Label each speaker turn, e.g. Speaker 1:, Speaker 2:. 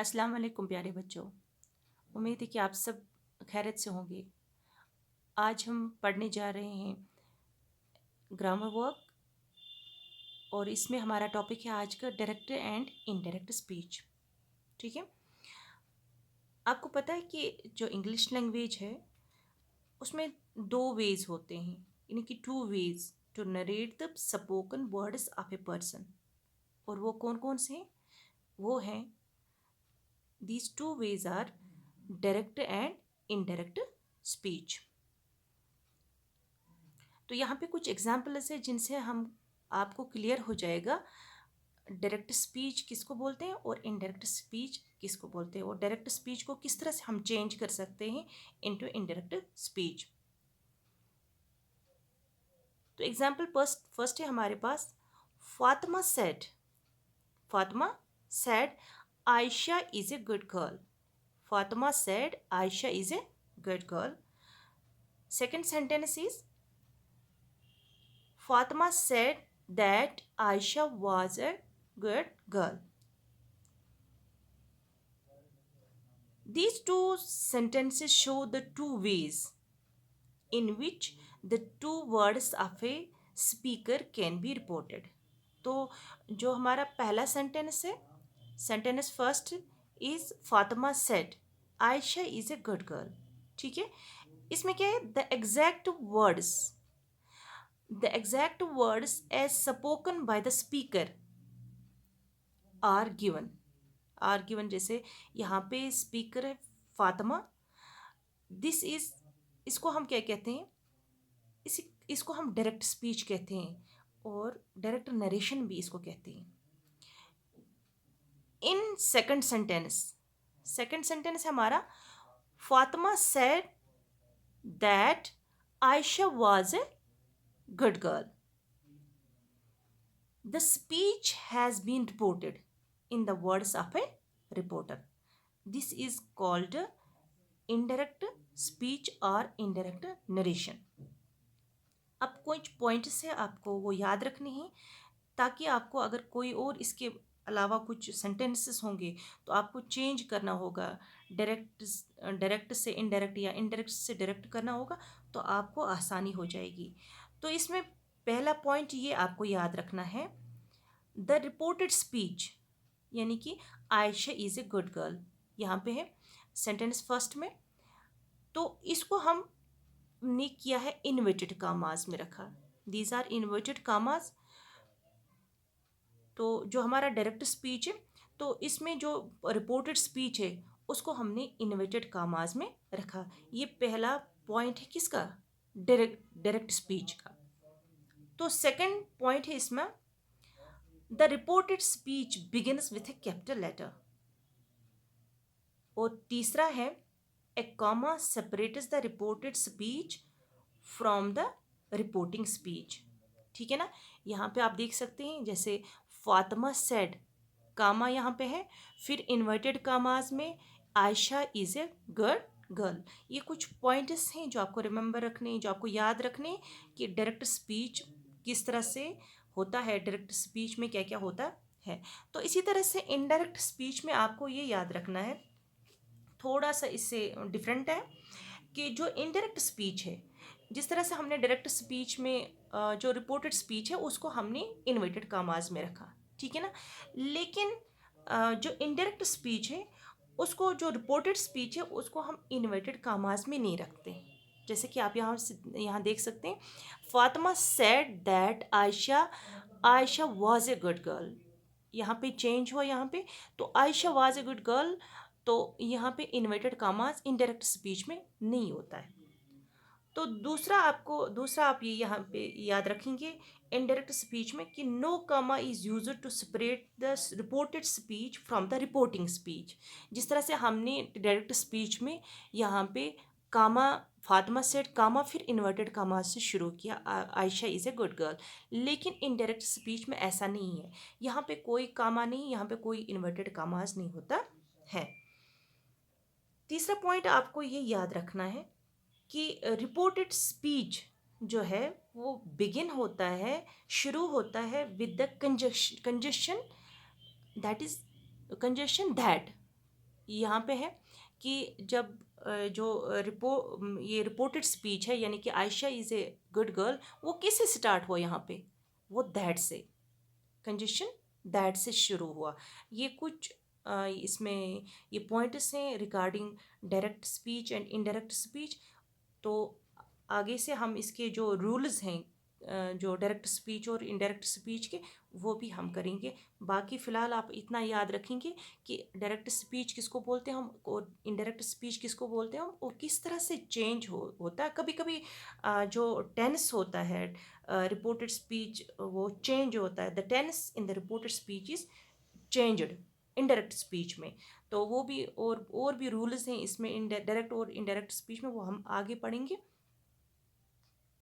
Speaker 1: अस्सलाम वालेकुम प्यारे बच्चों। उम्मीद है कि आप सब खैरियत से होंगे। आज हम पढ़ने जा रहे हैं ग्रामर वर्क और इसमें हमारा टॉपिक है आज का डायरेक्ट एंड इनडायरेक्ट स्पीच। ठीक है, आपको पता है कि जो इंग्लिश लैंग्वेज है उसमें दो वेज होते हैं, यानी कि two ways to narrate the spoken words of a person. और वो कौन कौन से हैं? वो हैं, these two ways are direct and indirect speech. तो यहाँ पे कुछ एग्जाम्पल्स है जिनसे हम आपको क्लियर हो जाएगा डायरेक्ट स्पीच किसको बोलते हैं और इनडायरेक्ट स्पीच किसको बोलते हैं, और डायरेक्ट स्पीच को किस तरह से हम चेंज कर सकते हैं इनटू इनडायरेक्ट स्पीच। तो एग्जाम्पल फर्स्ट है हमारे पास, Fatima said, Fatima said Ayesha is a good girl. Fatima said Ayesha is a good girl. Second sentence is Fatima said that Aisha was a good girl. These two sentences show the two ways in which the two words of a speaker can be reported. तो जो हमारा पहला sentence है, sentence first is Fatima said Ayesha is a good girl. ठीक है, इसमें क्या है, the exact words as spoken by the speaker are given. जैसे यहाँ पे स्पीकर है फातिमा, दिस इज, इसको हम क्या कहते हैं, इसको हम डायरेक्ट स्पीच कहते हैं और डायरेक्ट नरेशन भी इसको कहते हैं। इन सेकंड सेंटेंस है हमारा, Fatima said that Ayesha was a good girl. The speech has been reported in the words of a reporter. This is called indirect speech or indirect narration. अब कुछ पॉइंट्स है आपको वो याद रखने हैं, ताकि आपको अगर कोई और इसके अलावा कुछ सेंटेंसेस होंगे तो आपको चेंज करना होगा, डायरेक्ट से इनडायरेक्ट या इनडायरेक्ट से डायरेक्ट करना होगा, तो आपको आसानी हो जाएगी। तो इसमें पहला पॉइंट ये आपको याद रखना है, द रिपोर्टेड स्पीच, यानी कि Ayesha is a good girl यहाँ पे है सेंटेंस फर्स्ट में। तो इसको हमने किया है इन्वर्टेड कामाज में रखा, दीज आर इन्वर्टेड कामाज। तो जो हमारा डायरेक्ट स्पीच है, तो इसमें जो रिपोर्टेड स्पीच है उसको हमने इन्वर्टेड कामाज में रखा। ये पहला पॉइंट है किसका, डायरेक्ट स्पीच का। तो सेकंड पॉइंट है इसमें, the reported speech begins with a capital letter. और तीसरा है, a comma separates the reported speech from the reporting speech. ठीक है ना, यहाँ पे आप देख सकते हैं जैसे फातिमा सेड, कामा यहाँ पे है, फिर इन्वर्टेड कामाज में Ayesha is a good girl. ये कुछ पॉइंट्स हैं जो आपको रिमेंबर रखने, जो आपको याद रखने कि डायरेक्ट स्पीच किस तरह से होता है, डायरेक्ट स्पीच में क्या क्या होता है। तो इसी तरह से इनडायरेक्ट स्पीच में आपको ये याद रखना है, थोड़ा सा इससे डिफरेंट है, कि जो इनडायरेक्ट स्पीच है, जिस तरह से हमने डायरेक्ट स्पीच में जो रिपोर्टेड स्पीच है उसको हमने इन्वर्टेड कामाज में रखा, ठीक है ना। लेकिन जो इनडायरेक्ट स्पीच है उसको, जो रिपोर्टेड स्पीच है उसको हम इन्वर्टेड कामाज में नहीं रखते। जैसे कि आप यहाँ देख सकते हैं, Fatima said that Ayesha was a good girl, यहाँ पे चेंज हुआ, यहाँ पे तो Ayesha was a good girl, तो यहाँ पे इन्वर्टेड कामाज इनडायरेक्ट स्पीच में नहीं होता है। तो दूसरा आप ये यहाँ पे याद रखेंगे इनडायरेक्ट स्पीच में, कि no comma is used to separate the reported speech from the reporting speech. जिस तरह से हमने डायरेक्ट स्पीच में यहाँ पे कामा, फातिमा सेड कामा, फिर इन्वर्टेड कामा से शुरू किया, Ayesha is a good girl. लेकिन इनडायरेक्ट स्पीच में ऐसा नहीं है, यहाँ पे कोई कामा नहीं, यहाँ पे कोई इन्वर्टेड कामाज नहीं होता है। तीसरा पॉइंट आपको ये याद रखना है कि रिपोर्टेड स्पीच जो है वो बिगिन होता है, शुरू होता है with the conjunction that is conjunction that. यहाँ पे है कि जब ये रिपोर्टेड स्पीच है, यानी कि Ayesha is a good girl, वो किससे स्टार्ट हुआ यहाँ पे? वो दैट से, कंजेशन दैट से शुरू हुआ। ये कुछ इसमें ये पॉइंट्स हैं regarding direct speech and indirect speech. तो आगे से हम इसके जो रूल्स हैं जो डायरेक्ट स्पीच और इनडायरेक्ट स्पीच के, वो भी हम करेंगे। बाकी फ़िलहाल आप इतना याद रखेंगे कि डायरेक्ट स्पीच किसको बोलते हैं हम और इनडायरेक्ट स्पीच किसको बोलते हैं हम, और किस तरह से चेंज होता है। कभी कभी जो टेंस होता है रिपोर्टेड स्पीच, वो चेंज होता है। The tense in the reported speech is changed indirect speech में। तो वो भी और भी रूल्स हैं इसमें, इन डायरेक्ट और इनडायरेक्ट स्पीच में, वो हम आगे पढ़ेंगे।